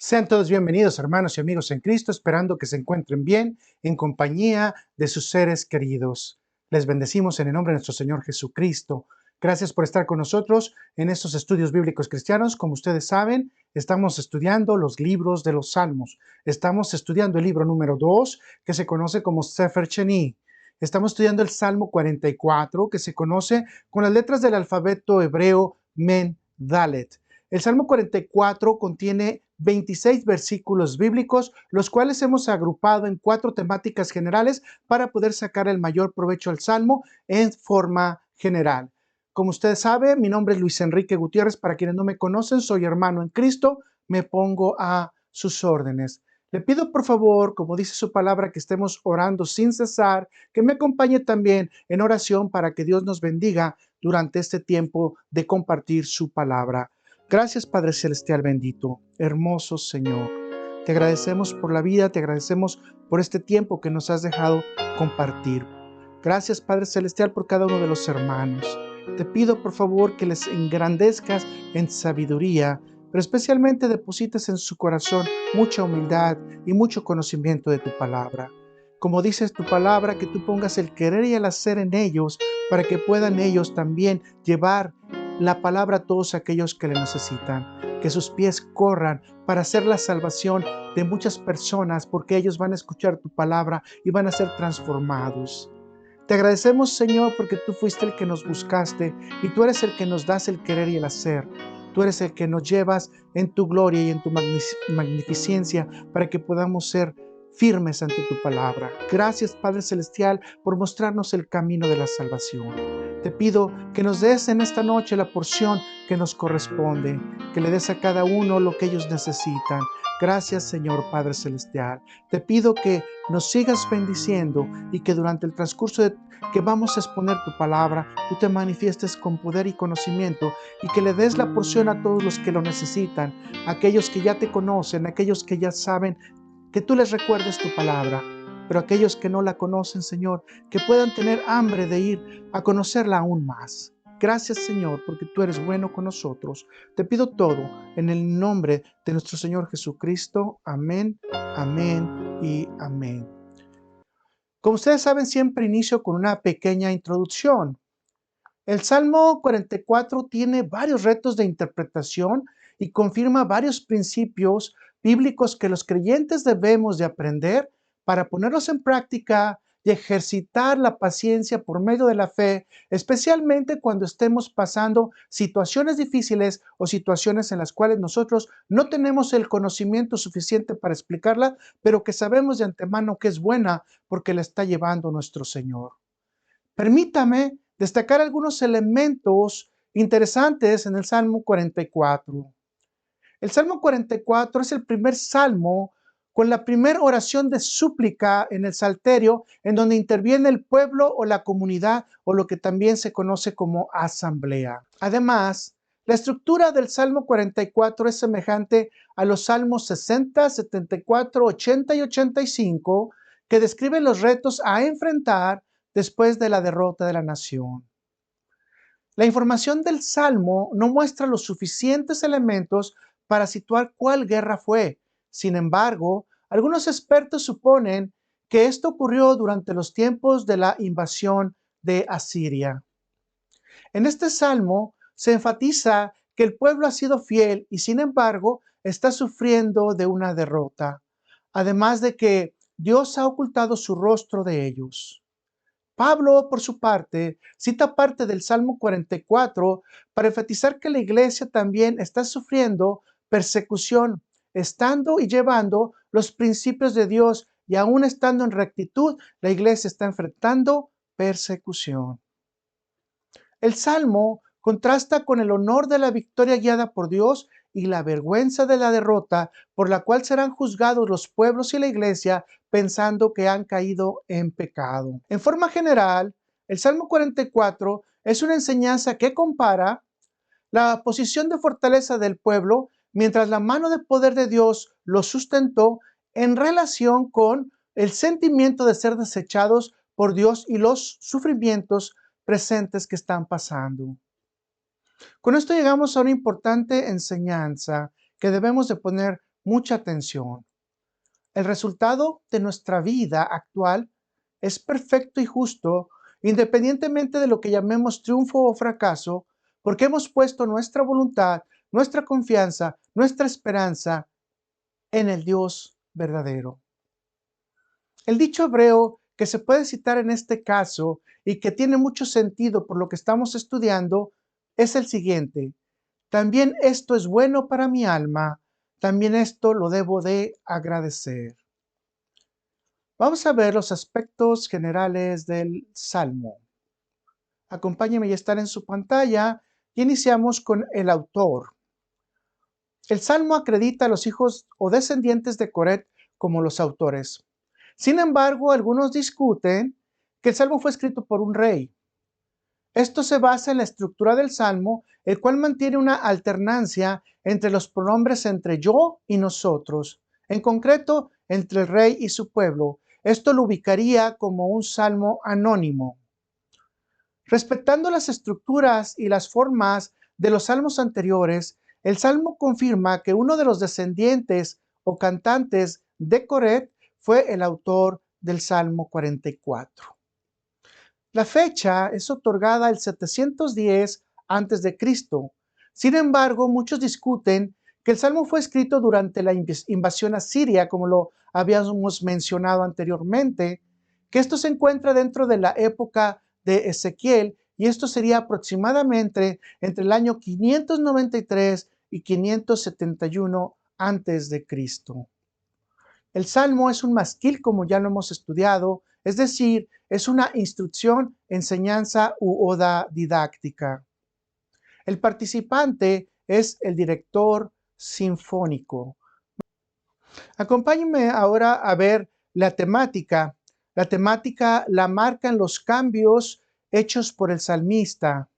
Sean todos bienvenidos, hermanos y amigos en Cristo, esperando que se encuentren bien en compañía de sus seres queridos. Les bendecimos en el nombre de nuestro Señor Jesucristo. Gracias por estar con nosotros en estos estudios bíblicos cristianos. Como ustedes saben, estamos estudiando los libros de los Salmos. Estamos estudiando el libro número 2, que se conoce como Sefer Sheni. Estamos estudiando el Salmo 44, que se conoce con las letras del alfabeto hebreo Men Dalet. El Salmo 44 contiene 26 versículos bíblicos, los cuales hemos agrupado en 4 temáticas generales para poder sacar el mayor provecho al Salmo en forma general. Como ustedes saben, mi nombre es Luis Enrique Gutiérrez. Para quienes no me conocen, soy hermano en Cristo. Me pongo a sus órdenes. Le pido por favor, como dice su palabra, que estemos orando sin cesar, que me acompañe también en oración para que Dios nos bendiga durante este tiempo de compartir su palabra. Gracias, Padre Celestial bendito, hermoso Señor. Te agradecemos por la vida, te agradecemos por este tiempo que nos has dejado compartir. Gracias, Padre Celestial, por cada uno de los hermanos. Te pido, por favor, que les engrandezcas en sabiduría, pero especialmente deposites en su corazón mucha humildad y mucho conocimiento de tu palabra. Como dices tu palabra, que tú pongas el querer y el hacer en ellos para que puedan ellos también llevar la palabra a todos aquellos que le necesitan, que sus pies corran para hacer la salvación de muchas personas, porque ellos van a escuchar tu palabra y van a ser transformados. Te agradecemos, Señor, porque tú fuiste el que nos buscaste y tú eres el que nos das el querer y el hacer. Tú eres el que nos llevas en tu gloria y en tu magnificencia para que podamos ser firmes ante tu palabra. Gracias, Padre Celestial, por mostrarnos el camino de la salvación. Te pido que nos des en esta noche la porción que nos corresponde, que le des a cada uno lo que ellos necesitan. Gracias, Señor Padre Celestial. Te pido que nos sigas bendiciendo y que durante el transcurso que vamos a exponer tu palabra, tú te manifiestes con poder y conocimiento y que le des la porción a todos los que lo necesitan, aquellos que ya te conocen, aquellos que ya saben, que tú les recuerdes tu palabra. Pero aquellos que no la conocen, Señor, que puedan tener hambre de ir a conocerla aún más. Gracias, Señor, porque tú eres bueno con nosotros. Te pido todo en el nombre de nuestro Señor Jesucristo. Amén, amén y amén. Como ustedes saben, siempre inicio con una pequeña introducción. El Salmo 44 tiene varios retos de interpretación y confirma varios principios bíblicos que los creyentes debemos de aprender para ponerlos en práctica y ejercitar la paciencia por medio de la fe, especialmente cuando estemos pasando situaciones difíciles o situaciones en las cuales nosotros no tenemos el conocimiento suficiente para explicarla, pero que sabemos de antemano que es buena porque la está llevando nuestro Señor. Permítame destacar algunos elementos interesantes en el Salmo 44. El Salmo 44 es el primer salmo con la primera oración de súplica en el Salterio, en donde interviene el pueblo o la comunidad, o lo que también se conoce como asamblea. Además, la estructura del Salmo 44 es semejante a los Salmos 60, 74, 80 y 85, que describen los retos a enfrentar después de la derrota de la nación. La información del Salmo no muestra los suficientes elementos para situar cuál guerra fue. Sin embargo, algunos expertos suponen que esto ocurrió durante los tiempos de la invasión de Asiria. En este Salmo se enfatiza que el pueblo ha sido fiel y sin embargo está sufriendo de una derrota, además de que Dios ha ocultado su rostro de ellos. Pablo, por su parte, cita parte del Salmo 44 para enfatizar que la iglesia también está sufriendo persecución, estando y llevando los principios de Dios, y aún estando en rectitud, la iglesia está enfrentando persecución. El Salmo contrasta con el honor de la victoria guiada por Dios y la vergüenza de la derrota por la cual serán juzgados los pueblos y la iglesia pensando que han caído en pecado. En forma general, el Salmo 44 es una enseñanza que compara la posición de fortaleza del pueblo mientras la mano de poder de Dios los sustentó en relación con el sentimiento de ser desechados por Dios y los sufrimientos presentes que están pasando. Con esto llegamos a una importante enseñanza que debemos de poner mucha atención. El resultado de nuestra vida actual es perfecto y justo, independientemente de lo que llamemos triunfo o fracaso, porque hemos puesto nuestra voluntad, nuestra confianza, nuestra esperanza en el Dios verdadero. El dicho hebreo que se puede citar en este caso y que tiene mucho sentido por lo que estamos estudiando es el siguiente: también esto es bueno para mi alma, también esto lo debo de agradecer. Vamos a ver los aspectos generales del Salmo. Acompáñenme, ya están en su pantalla y iniciamos con el autor. El Salmo acredita a los hijos o descendientes de Coret como los autores. Sin embargo, algunos discuten que el Salmo fue escrito por un rey. Esto se basa en la estructura del Salmo, el cual mantiene una alternancia entre los pronombres entre yo y nosotros, en concreto entre el rey y su pueblo. Esto lo ubicaría como un salmo anónimo. Respetando las estructuras y las formas de los salmos anteriores, el salmo confirma que uno de los descendientes o cantantes de Coret fue el autor del Salmo 44. La fecha es otorgada el 710 a.C. Sin embargo, muchos discuten que el Salmo fue escrito durante la invasión asiria, como lo habíamos mencionado anteriormente, que esto se encuentra dentro de la época de Ezequiel, y esto sería aproximadamente entre el año 593 y 571 a.C. El Salmo es un masquil, como ya lo hemos estudiado, es decir, es una instrucción, enseñanza u oda didáctica. El participante es el director sinfónico. Acompáñenme ahora a ver la temática. La temática la marcan los cambios hechos por el salmista.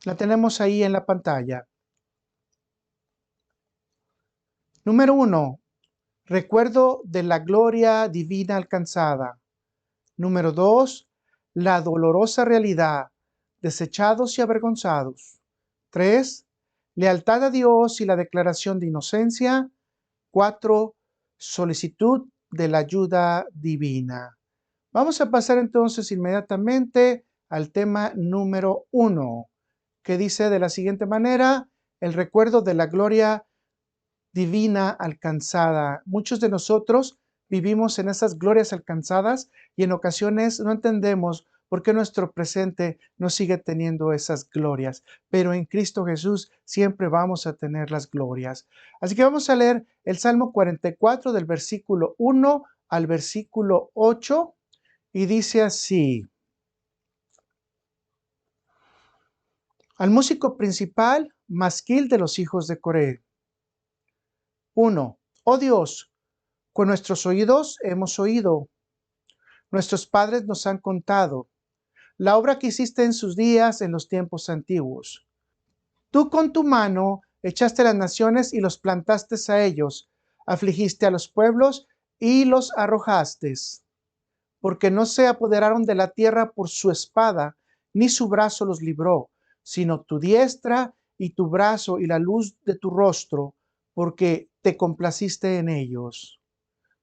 La tenemos ahí en la pantalla. Número 1. Recuerdo de la gloria divina alcanzada. Número 2. La dolorosa realidad, desechados y avergonzados. 3. Lealtad a Dios y la declaración de inocencia. 4. Solicitud de la ayuda divina. Vamos a pasar entonces inmediatamente al tema número 1, que dice de la siguiente manera: el recuerdo de la gloria divina alcanzada. Muchos de nosotros vivimos en esas glorias alcanzadas y en ocasiones no entendemos por qué nuestro presente no sigue teniendo esas glorias, pero en Cristo Jesús siempre vamos a tener las glorias. Así que vamos a leer el Salmo 44 del versículo 1 al versículo 8 y dice así: al músico principal, masquil de los hijos de Coré. 1. Oh Dios, con nuestros oídos hemos oído, nuestros padres nos han contado la obra que hiciste en sus días en los tiempos antiguos. Tú con tu mano echaste las naciones y los plantaste a ellos, afligiste a los pueblos y los arrojaste, porque no se apoderaron de la tierra por su espada, ni su brazo los libró, sino tu diestra y tu brazo y la luz de tu rostro, porque te complaciste en ellos.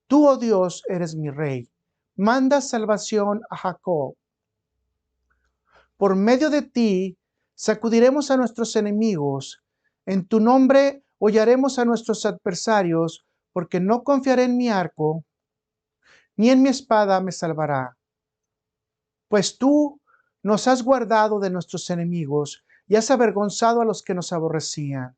Tú, oh Dios, eres mi rey. Manda salvación a Jacob. Por medio de ti sacudiremos a nuestros enemigos. En tu nombre hollaremos a nuestros adversarios, porque no confiaré en mi arco, ni en mi espada me salvará. Pues tú nos has guardado de nuestros enemigos y has avergonzado a los que nos aborrecían.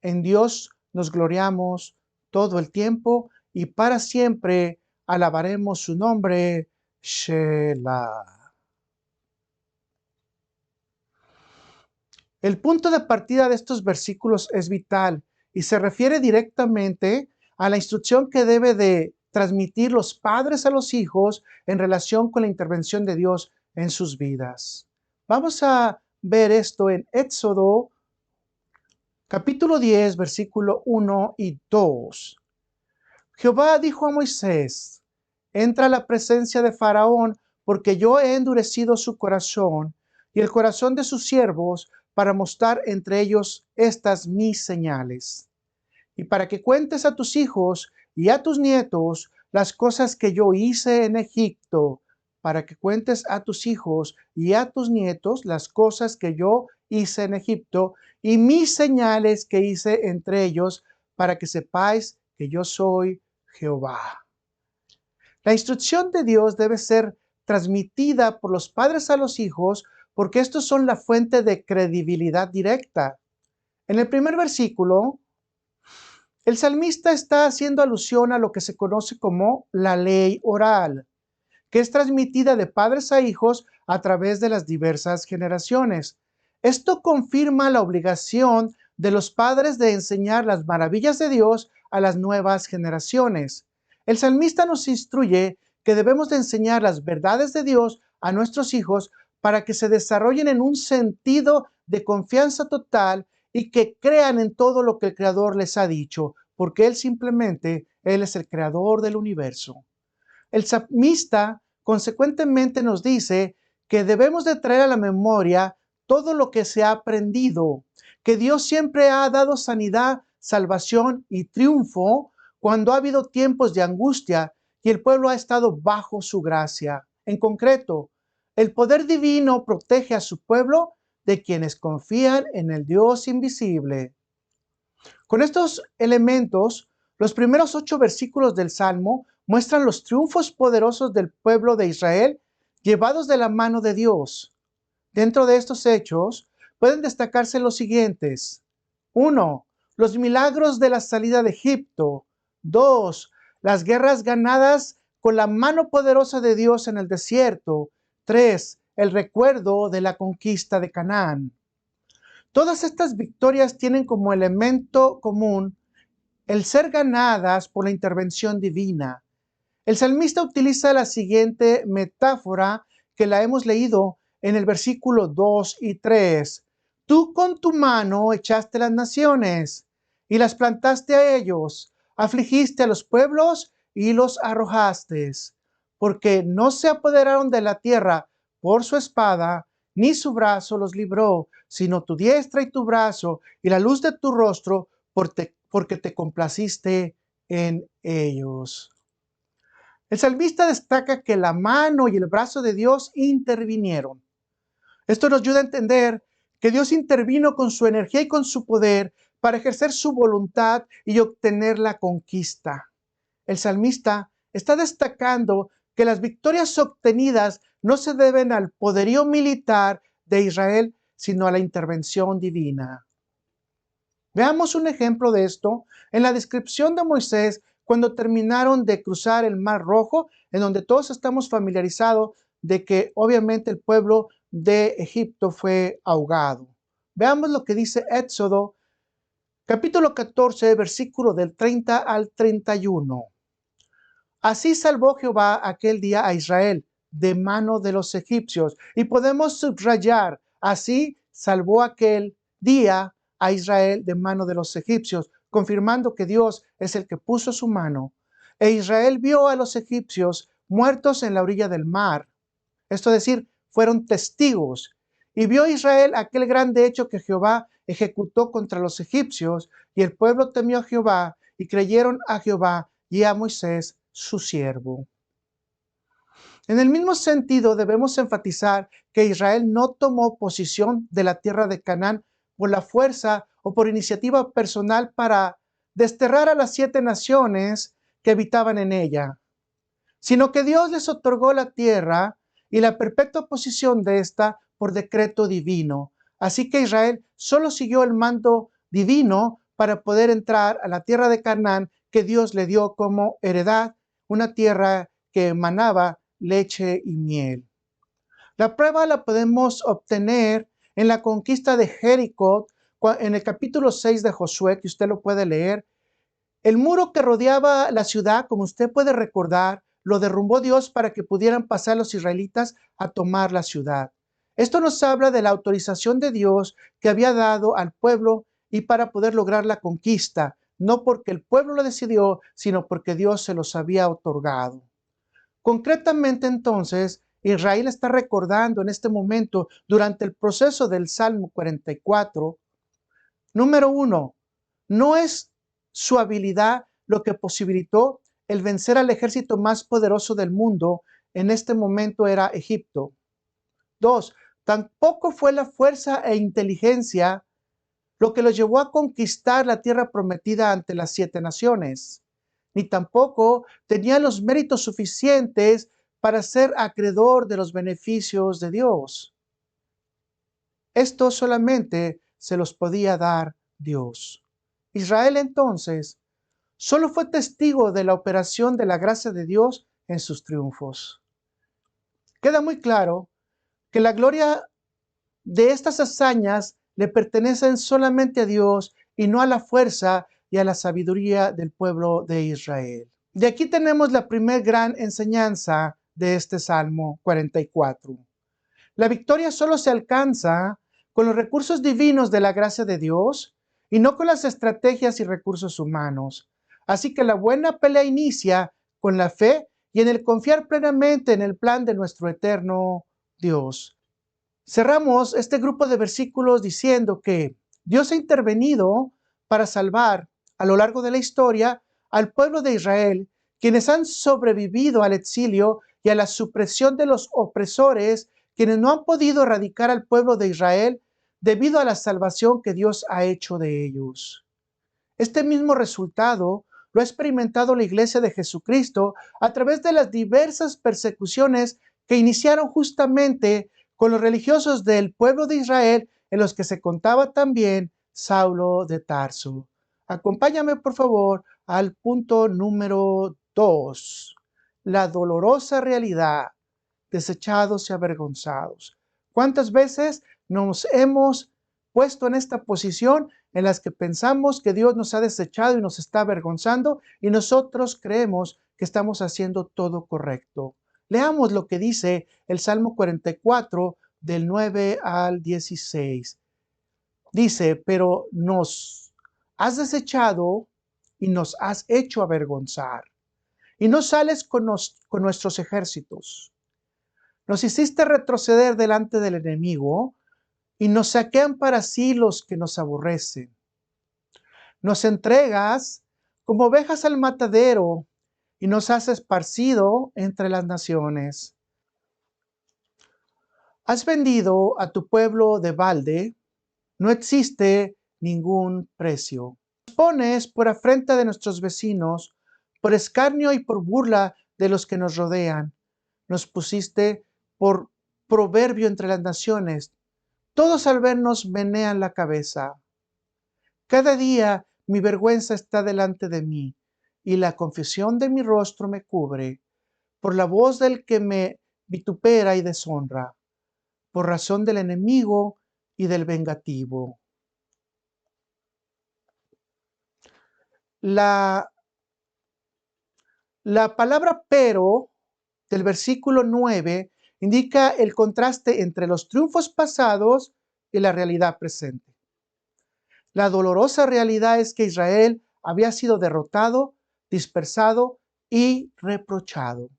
En Dios nos gloriamos todo el tiempo y para siempre alabaremos su nombre. Shelah. El punto de partida de estos versículos es vital y se refiere directamente a la instrucción que debe de transmitir los padres a los hijos en relación con la intervención de Dios en sus vidas. Vamos a ver esto en Éxodo capítulo 10, versículo 1 y 2. Jehová dijo a Moisés: entra a la presencia de Faraón, porque yo he endurecido su corazón y el corazón de sus siervos, para mostrar entre ellos estas mis señales. Y para que cuentes a tus hijos y a tus nietos las cosas que yo hice en Egipto, para que cuentes a tus hijos y a tus nietos las cosas que yo hice en Egipto y mis señales que hice entre ellos, para que sepáis que yo soy Jehová. La instrucción de Dios debe ser transmitida por los padres a los hijos, porque estos son la fuente de credibilidad directa. En el primer versículo, el salmista está haciendo alusión a lo que se conoce como la ley oral, que es transmitida de padres a hijos a través de las diversas generaciones. Esto confirma la obligación de los padres de enseñar las maravillas de Dios a las nuevas generaciones. El salmista nos instruye que debemos de enseñar las verdades de Dios a nuestros hijos para que se desarrollen en un sentido de confianza total y que crean en todo lo que el Creador les ha dicho, porque Él es el Creador del universo. El salmista consecuentemente nos dice que debemos de traer a la memoria todo lo que se ha aprendido, que Dios siempre ha dado sanidad, salvación y triunfo cuando ha habido tiempos de angustia y el pueblo ha estado bajo su gracia. En concreto, el poder divino protege a su pueblo de quienes confían en el Dios invisible. Con estos elementos, los primeros 8 versículos del Salmo muestran los triunfos poderosos del pueblo de Israel llevados de la mano de Dios. Dentro de estos hechos pueden destacarse los siguientes. 1. Los milagros de la salida de Egipto. 2. Las guerras ganadas con la mano poderosa de Dios en el desierto. 3. El recuerdo de la conquista de Canaán. Todas estas victorias tienen como elemento común el ser ganadas por la intervención divina. El salmista utiliza la siguiente metáfora que la hemos leído en el versículo 2 y 3. Tú con tu mano echaste las naciones y las plantaste a ellos, afligiste a los pueblos y los arrojaste, porque no se apoderaron de la tierra por su espada, ni su brazo los libró, sino tu diestra y tu brazo y la luz de tu rostro, porque te complaciste en ellos. El salmista destaca que la mano y el brazo de Dios intervinieron. Esto nos ayuda a entender que Dios intervino con su energía y con su poder para ejercer su voluntad y obtener la conquista. El salmista está destacando que las victorias obtenidas no se deben al poderío militar de Israel, sino a la intervención divina. Veamos un ejemplo de esto en la descripción de Moisés cuando terminaron de cruzar el Mar Rojo, en donde todos estamos familiarizados de que obviamente el pueblo de Egipto fue ahogado. Veamos lo que dice Éxodo, capítulo 14, versículo del 30 al 31. Así salvó Jehová aquel día a Israel de mano de los egipcios. Y podemos subrayar, así salvó aquel día a Israel de mano de los egipcios, confirmando que Dios es el que puso su mano. E Israel vio a los egipcios muertos en la orilla del mar. Esto es decir, fueron testigos. Y vio Israel aquel grande hecho que Jehová ejecutó contra los egipcios, y el pueblo temió a Jehová, y creyeron a Jehová y a Moisés, su siervo. En el mismo sentido, debemos enfatizar que Israel no tomó posesión de la tierra de Canaán por la fuerza o por iniciativa personal para desterrar a las 7 naciones que habitaban en ella, sino que Dios les otorgó la tierra y la perpetua posesión de esta por decreto divino. Así que Israel solo siguió el mando divino para poder entrar a la tierra de Canaán que Dios le dio como heredad, una tierra que emanaba leche y miel. La prueba la podemos obtener en la conquista de Jericó, en el capítulo 6 de Josué, que usted lo puede leer. El muro que rodeaba la ciudad, como usted puede recordar, lo derrumbó Dios para que pudieran pasar los israelitas a tomar la ciudad. Esto nos habla de la autorización de Dios que había dado al pueblo y para poder lograr la conquista, no porque el pueblo lo decidió, sino porque Dios se los había otorgado. Concretamente entonces, Israel está recordando en este momento, durante el proceso del Salmo 44, número uno, no es su habilidad lo que posibilitó el vencer al ejército más poderoso del mundo, en este momento era Egipto. Dos, tampoco fue la fuerza e inteligencia lo que los llevó a conquistar la tierra prometida ante las 7 naciones, ni tampoco tenía los méritos suficientes para ser acreedor de los beneficios de Dios. Esto solamente se los podía dar Dios. Israel entonces solo fue testigo de la operación de la gracia de Dios en sus triunfos. Queda muy claro que la gloria de estas hazañas le pertenecen solamente a Dios y no a la fuerza y a la sabiduría del pueblo de Israel. De aquí tenemos la primer gran enseñanza de este Salmo 44. La victoria solo se alcanza con los recursos divinos de la gracia de Dios y no con las estrategias y recursos humanos. Así que la buena pelea inicia con la fe y en el confiar plenamente en el plan de nuestro eterno Dios. Cerramos este grupo de versículos diciendo que Dios ha intervenido para salvar a lo largo de la historia al pueblo de Israel, quienes han sobrevivido al exilio y a la supresión de los opresores, quienes no han podido erradicar al pueblo de Israel debido a la salvación que Dios ha hecho de ellos. Este mismo resultado lo ha experimentado la Iglesia de Jesucristo a través de las diversas persecuciones que iniciaron justamente con los religiosos del pueblo de Israel, en los que se contaba también Saulo de Tarso. Acompáñame, por favor, al punto número 2. La dolorosa realidad, desechados y avergonzados. ¿Cuántas veces nos hemos puesto en esta posición en las que pensamos que Dios nos ha desechado y nos está avergonzando y nosotros creemos que estamos haciendo todo correcto? Leamos lo que dice el Salmo 44 del 9 al 16. Dice, pero nos has desechado y nos has hecho avergonzar y no sales con nuestros ejércitos. Nos hiciste retroceder delante del enemigo y nos saquean para sí los que nos aborrecen. Nos entregas como ovejas al matadero y nos has esparcido entre las naciones. Has vendido a tu pueblo de balde, no existe ningún precio. Nos pones por afrenta de nuestros vecinos, por escarnio y por burla de los que nos rodean. Nos pusiste por proverbio entre las naciones. Todos al vernos menean la cabeza. Cada día mi vergüenza está delante de mí, y la confesión de mi rostro me cubre, por la voz del que me vitupera y deshonra, por razón del enemigo y del vengativo. La palabra pero del versículo 9 indica el contraste entre los triunfos pasados y la realidad presente. La dolorosa realidad es que Israel había sido derrotado, dispersado y reprochado.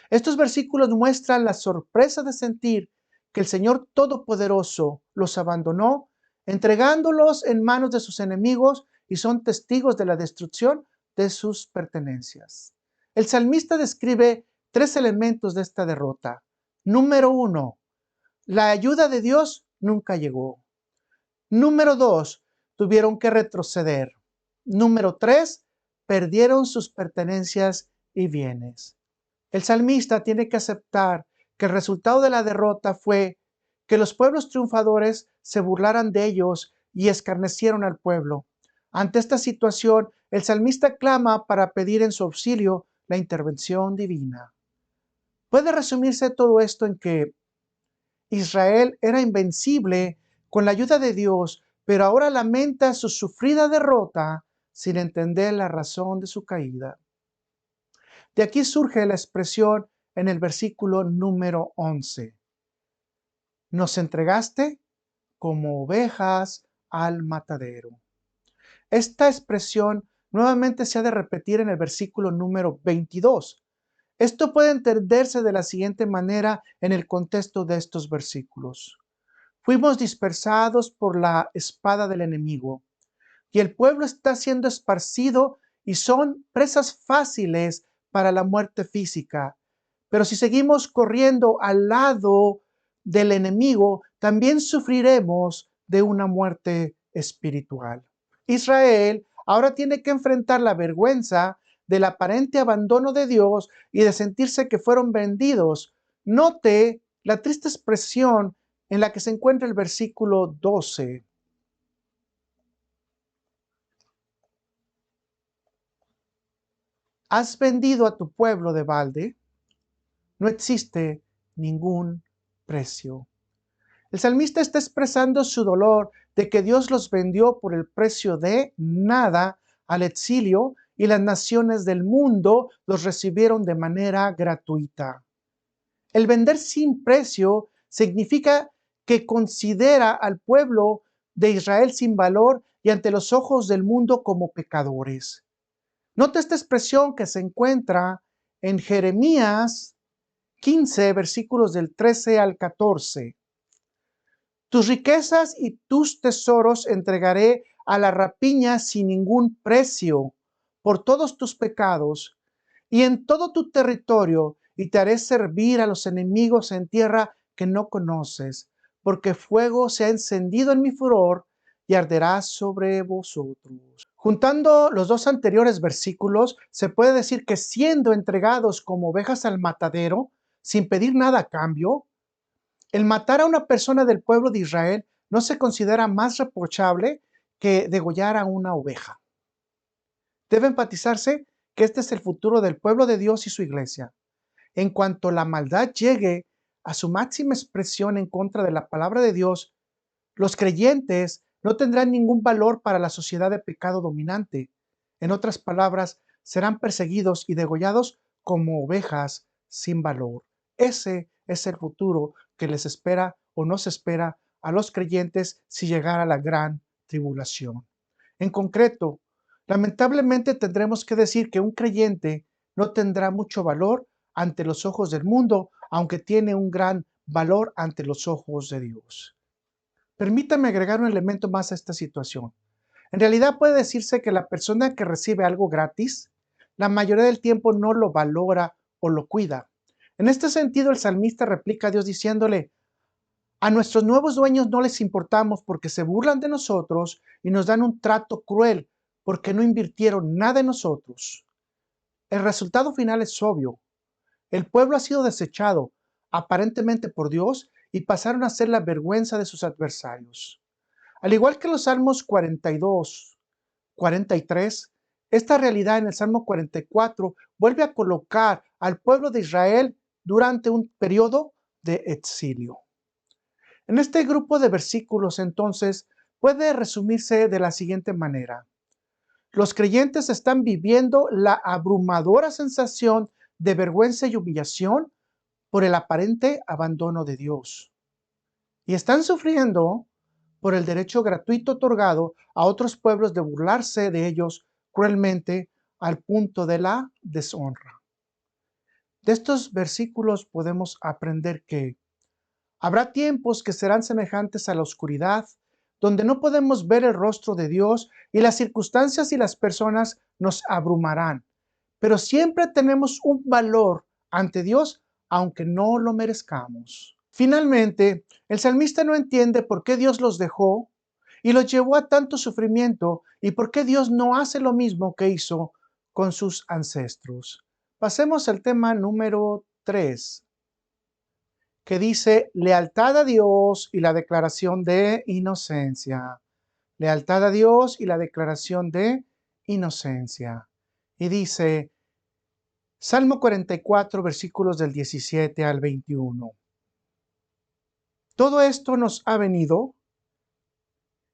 Estos versículos muestran la sorpresa de sentir que el Señor Todopoderoso los abandonó, entregándolos en manos de sus enemigos, y son testigos de la destrucción de sus pertenencias. El salmista describe 3 elementos de esta derrota. Número 1, la ayuda de Dios nunca llegó. Número 2, tuvieron que retroceder. Número 3, perdieron sus pertenencias y bienes. El salmista tiene que aceptar que el resultado de la derrota fue que los pueblos triunfadores se burlaran de ellos y escarnecieron al pueblo. Ante esta situación, el salmista clama para pedir en su auxilio la intervención divina. Puede resumirse todo esto en que Israel era invencible con la ayuda de Dios, pero ahora lamenta su sufrida derrota sin entender la razón de su caída. De aquí surge la expresión en el versículo número 11. Nos entregaste como ovejas al matadero. Esta expresión nuevamente se ha de repetir en el versículo número 22. Esto puede entenderse de la siguiente manera en el contexto de estos versículos. Fuimos dispersados por la espada del enemigo y el pueblo está siendo esparcido y son presas fáciles para la muerte física. Pero si seguimos corriendo al lado del enemigo, también sufriremos de una muerte espiritual. Israel ahora tiene que enfrentar la vergüenza del aparente abandono de Dios y de sentirse que fueron vendidos. Note la triste expresión en la que se encuentra el versículo 12. ¿Has vendido a tu pueblo de balde? No existe ningún precio. El salmista está expresando su dolor de que Dios los vendió por el precio de nada al exilio y las naciones del mundo los recibieron de manera gratuita. El vender sin precio significa que considera al pueblo de Israel sin valor y ante los ojos del mundo como pecadores. Nota esta expresión que se encuentra en Jeremías 15, versículos del 13 al 14. Tus riquezas y tus tesoros entregaré a la rapiña sin ningún precio por todos tus pecados y en todo tu territorio, y te haré servir a los enemigos en tierra que no conoces, porque fuego se ha encendido en mi furor y arderá sobre vosotros. Juntando los dos anteriores versículos, se puede decir que siendo entregados como ovejas al matadero, sin pedir nada a cambio, el matar a una persona del pueblo de Israel no se considera más reprochable que degollar a una oveja. Debe enfatizarse que este es el futuro del pueblo de Dios y su iglesia. En cuanto la maldad llegue a su máxima expresión en contra de la palabra de Dios, los creyentes no tendrán ningún valor para la sociedad de pecado dominante. En otras palabras, serán perseguidos y degollados como ovejas sin valor. Ese es el futuro que les espera o nos espera a los creyentes si llegara la gran tribulación. En concreto, lamentablemente tendremos que decir que un creyente no tendrá mucho valor ante los ojos del mundo, aunque tiene un gran valor ante los ojos de Dios. Permítame agregar un elemento más a esta situación. En realidad puede decirse que la persona que recibe algo gratis, la mayoría del tiempo no lo valora o lo cuida. En este sentido, el salmista replica a Dios diciéndole: a nuestros nuevos dueños no les importamos porque se burlan de nosotros y nos dan un trato cruel porque no invirtieron nada en nosotros. El resultado final es obvio. El pueblo ha sido desechado, aparentemente por Dios, y pasaron a ser la vergüenza de sus adversarios. Al igual que los Salmos 42, 43, esta realidad en el Salmo 44 vuelve a colocar al pueblo de Israel durante un periodo de exilio. En este grupo de versículos, entonces, puede resumirse de la siguiente manera. Los creyentes están viviendo la abrumadora sensación de vergüenza y humillación por el aparente abandono de Dios. Y están sufriendo por el derecho gratuito otorgado a otros pueblos de burlarse de ellos cruelmente al punto de la deshonra. De estos versículos podemos aprender que habrá tiempos que serán semejantes a la oscuridad, donde no podemos ver el rostro de Dios y las circunstancias y las personas nos abrumarán. Pero siempre tenemos un valor ante Dios, aunque no lo merezcamos. Finalmente, el salmista no entiende por qué Dios los dejó y los llevó a tanto sufrimiento y por qué Dios no hace lo mismo que hizo con sus ancestros. Pasemos al tema número 3, que dice lealtad a Dios y la declaración de inocencia. Lealtad a Dios y la declaración de inocencia. Y dice, Salmo 44, versículos del 17 al 21. Todo esto nos ha venido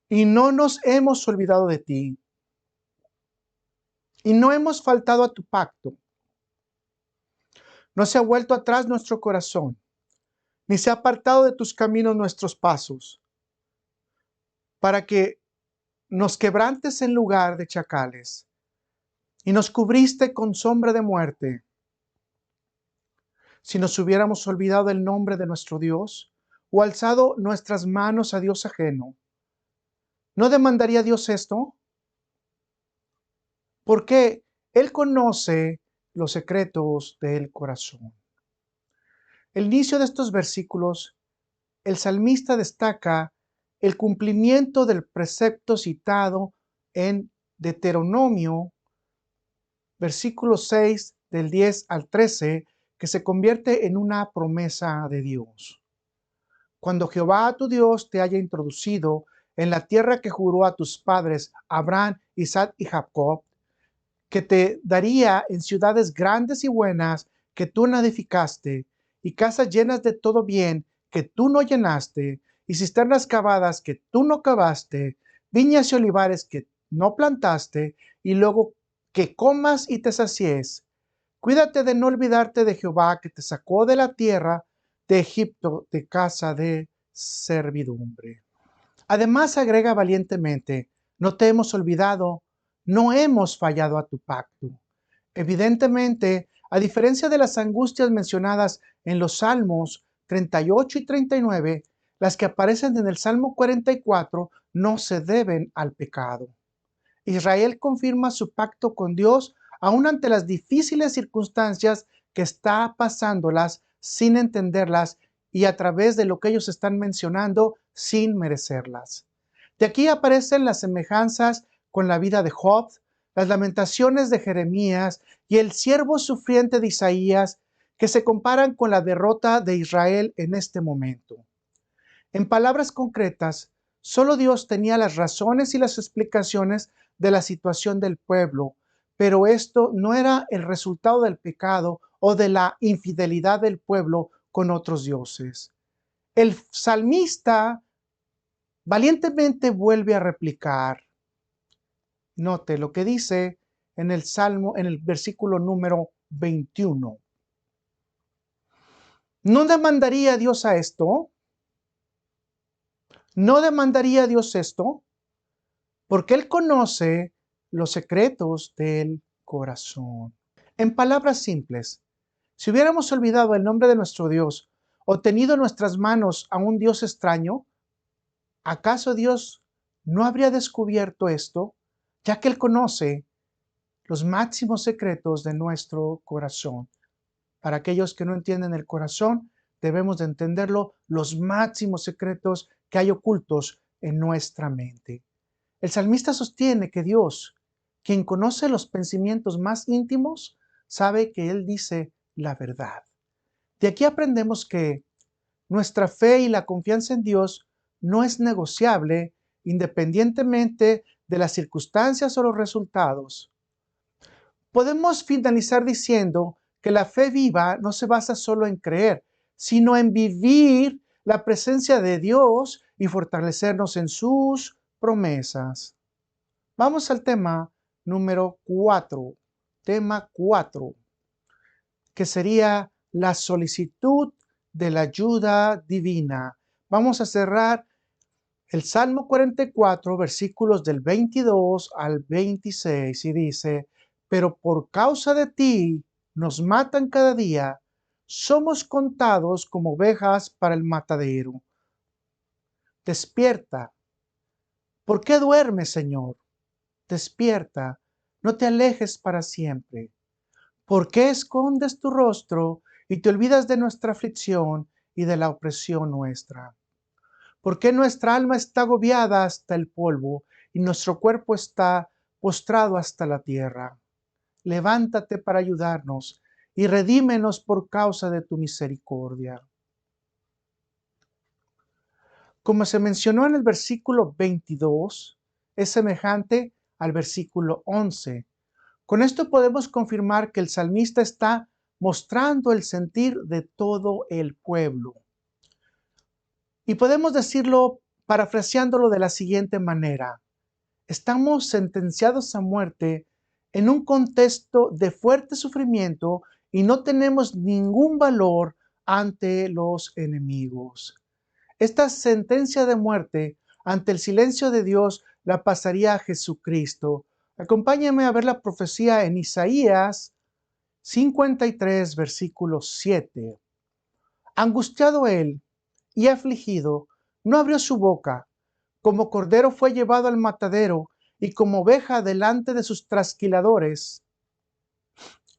y no nos hemos olvidado de ti. Y no hemos faltado a tu pacto. No se ha vuelto atrás nuestro corazón, ni se ha apartado de tus caminos nuestros pasos, para que nos quebrantes en lugar de chacales, y nos cubriste con sombra de muerte. si nos hubiéramos olvidado del nombre de nuestro Dios o alzado nuestras manos a Dios ajeno? ¿No demandaría Dios esto? Porque Él conoce los secretos del corazón. El inicio de estos versículos, el salmista destaca el cumplimiento del precepto citado en Deuteronomio, versículo 6 del 10 al 13, que se convierte en una promesa de Dios. Cuando Jehová tu Dios te haya introducido en la tierra que juró a tus padres, Abraham, Isaac y Jacob, que te daría en ciudades grandes y buenas que tú no edificaste, y casas llenas de todo bien que tú no llenaste, y cisternas cavadas que tú no cavaste, viñas y olivares que no plantaste, y luego que comas y te sacies. Cuídate de no olvidarte de Jehová que te sacó de la tierra de Egipto, de casa de servidumbre. Además agrega valientemente, no te hemos olvidado, no hemos fallado a tu pacto. Evidentemente, a diferencia de las angustias mencionadas en los Salmos 38 y 39, las que aparecen en el Salmo 44 no se deben al pecado. Israel confirma su pacto con Dios aún ante las difíciles circunstancias que está pasándolas sin entenderlas y a través de lo que ellos están mencionando sin merecerlas. De aquí aparecen las semejanzas con la vida de Job, las lamentaciones de Jeremías y el siervo sufriente de Isaías, que se comparan con la derrota de Israel en este momento. En palabras concretas, solo Dios tenía las razones y las explicaciones de la situación del pueblo, pero esto no era el resultado del pecado o de la infidelidad del pueblo con otros dioses. El salmista valientemente vuelve a replicar. Note lo que dice en el Salmo, en el versículo número 21. ¿No demandaría Dios a esto? ¿No demandaría Dios esto? Porque Él conoce los secretos del corazón. En palabras simples, si hubiéramos olvidado el nombre de nuestro Dios o tenido en nuestras manos a un Dios extraño, ¿acaso Dios no habría descubierto esto, ya que Él conoce los máximos secretos de nuestro corazón? Para aquellos que no entienden el corazón, debemos de entenderlo, los máximos secretos que hay ocultos en nuestra mente. El salmista sostiene que Dios, quien conoce los pensamientos más íntimos, sabe que Él dice la verdad. De aquí aprendemos que nuestra fe y la confianza en Dios no es negociable independientemente de las circunstancias o los resultados. Podemos finalizar diciendo que la fe viva no se basa solo en creer, sino en vivir la presencia de Dios y fortalecernos en sus promesas. Vamos al tema número 4, tema 4, que sería la solicitud de la ayuda divina. Vamos a cerrar el Salmo 44, versículos del 22 al 26, y dice, pero por causa de ti nos matan cada día, somos contados como ovejas para el matadero. Despierta. ¿Por qué duermes, Señor? Despierta, no te alejes para siempre. ¿Por qué escondes tu rostro y te olvidas de nuestra aflicción y de la opresión nuestra? ¿Por qué nuestra alma está agobiada hasta el polvo y nuestro cuerpo está postrado hasta la tierra? Levántate para ayudarnos y redímenos por causa de tu misericordia. Como se mencionó en el versículo 22, es semejante al versículo 11. Con esto podemos confirmar que el salmista está mostrando el sentir de todo el pueblo. Y podemos decirlo parafraseándolo de la siguiente manera. Estamos sentenciados a muerte en un contexto de fuerte sufrimiento y no tenemos ningún valor ante los enemigos. Esta sentencia de muerte ante el silencio de Dios la pasaría a Jesucristo. Acompáñame a ver la profecía en Isaías, 53, versículo 7. Angustiado él y afligido, no abrió su boca. Como cordero fue llevado al matadero, y como oveja delante de sus trasquiladores,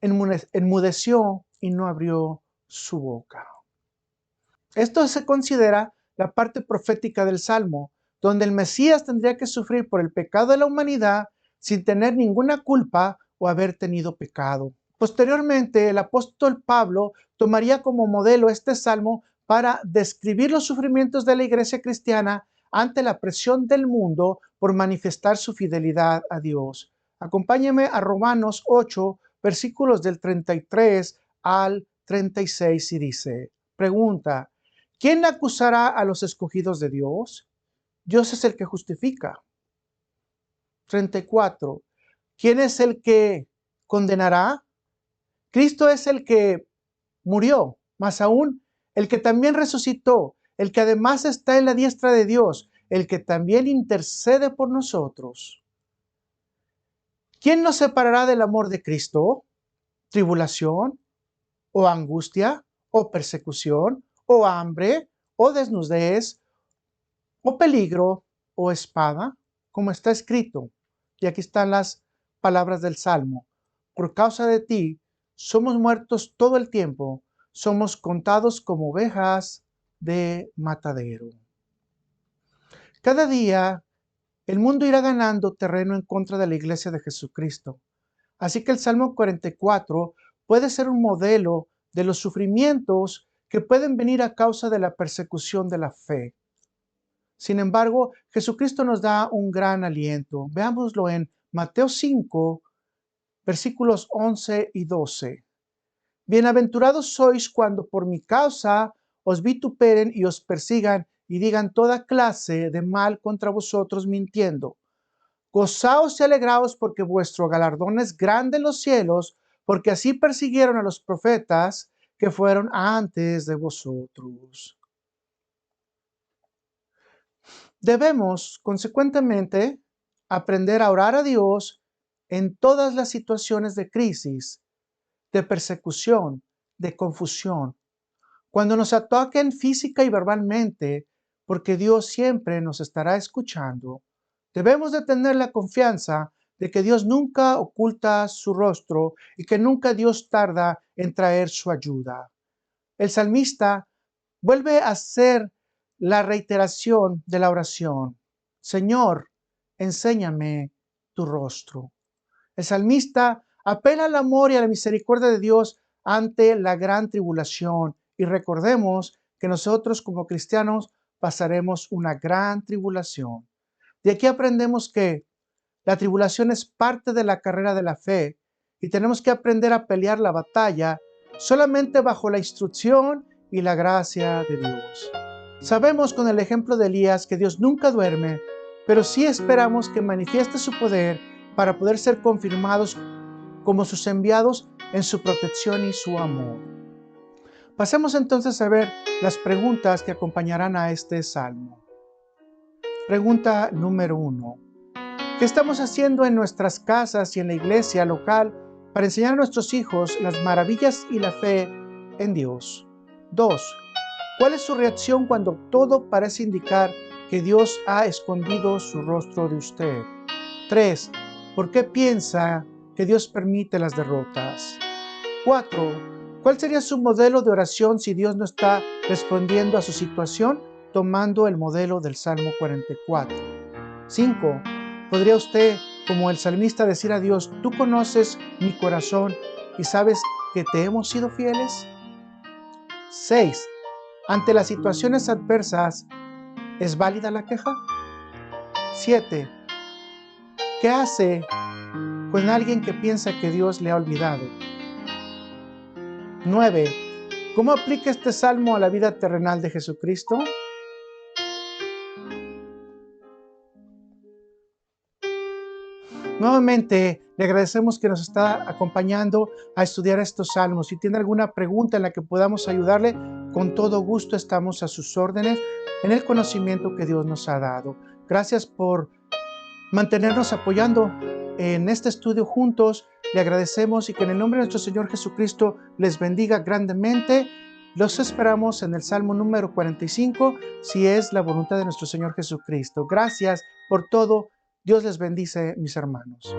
enmudeció y no abrió su boca. Esto se considera la parte profética del Salmo, donde el Mesías tendría que sufrir por el pecado de la humanidad sin tener ninguna culpa o haber tenido pecado. Posteriormente, el apóstol Pablo tomaría como modelo este salmo para describir los sufrimientos de la iglesia cristiana ante la presión del mundo por manifestar su fidelidad a Dios. Acompáñeme a Romanos 8, versículos del 33 al 36 y dice, pregunta, ¿quién acusará a los escogidos de Dios? Dios es el que justifica. 34. ¿Quién es el que condenará? Cristo es el que murió, más aún, el que también resucitó, el que además está en la diestra de Dios, el que también intercede por nosotros. ¿Quién nos separará del amor de Cristo? ¿Tribulación? ¿O angustia? ¿O persecución? ¿O hambre? ¿O desnudez? ¿O peligro? ¿O espada? Como está escrito. Y aquí están las palabras del Salmo. Por causa de ti, somos muertos todo el tiempo, somos contados como ovejas de matadero. Cada día, el mundo irá ganando terreno en contra de la iglesia de Jesucristo. Así que el Salmo 44 puede ser un modelo de los sufrimientos que pueden venir a causa de la persecución de la fe. Sin embargo, Jesucristo nos da un gran aliento. Veámoslo en Mateo 5, versículos 11 y 12. Bienaventurados sois cuando por mi causa os vituperen y os persigan y digan toda clase de mal contra vosotros mintiendo. Gozaos y alegraos porque vuestro galardón es grande en los cielos, porque así persiguieron a los profetas que fueron antes de vosotros. Debemos, consecuentemente, aprender a orar a Dios en todas las situaciones de crisis, de persecución, de confusión, cuando nos ataquen física y verbalmente, porque Dios siempre nos estará escuchando. Debemos de tener la confianza de que Dios nunca oculta su rostro y que nunca Dios tarda en traer su ayuda. El salmista vuelve a hacer la reiteración de la oración. Señor, enséñame tu rostro. El salmista apela al amor y a la misericordia de Dios ante la gran tribulación. Y recordemos que nosotros como cristianos pasaremos una gran tribulación. De aquí aprendemos que la tribulación es parte de la carrera de la fe y tenemos que aprender a pelear la batalla solamente bajo la instrucción y la gracia de Dios. Sabemos con el ejemplo de Elías que Dios nunca duerme, pero sí esperamos que manifieste su poder para poder ser confirmados como sus enviados en su protección y su amor. Pasemos entonces a ver las preguntas que acompañarán a este salmo. Pregunta número 1. ¿Qué estamos haciendo en nuestras casas y en la iglesia local para enseñar a nuestros hijos las maravillas y la fe en Dios? 2. ¿Cuál es su reacción cuando todo parece indicar que Dios ha escondido su rostro de usted? 3. ¿Por qué piensa que Dios permite las derrotas? 4. ¿Cuál sería su modelo de oración si Dios no está respondiendo a su situación tomando el modelo del Salmo 44? 5. ¿Podría usted, como el salmista, decir a Dios, tú conoces mi corazón y sabes que te hemos sido fieles? 6. Ante las situaciones adversas, ¿es válida la queja? 7. ¿Qué hace con alguien que piensa que Dios le ha olvidado? 9. ¿Cómo aplica este salmo a la vida terrenal de Jesucristo? Nuevamente, le agradecemos que nos está acompañando a estudiar estos salmos. Si tiene alguna pregunta en la que podamos ayudarle, con todo gusto estamos a sus órdenes en el conocimiento que Dios nos ha dado. Gracias por mantenernos apoyando en este estudio juntos. le agradecemos y que en el nombre de nuestro Señor Jesucristo les bendiga grandemente. Los esperamos en el Salmo número 45, si es la voluntad de nuestro Señor Jesucristo. Gracias por todo. Dios les bendice, mis hermanos.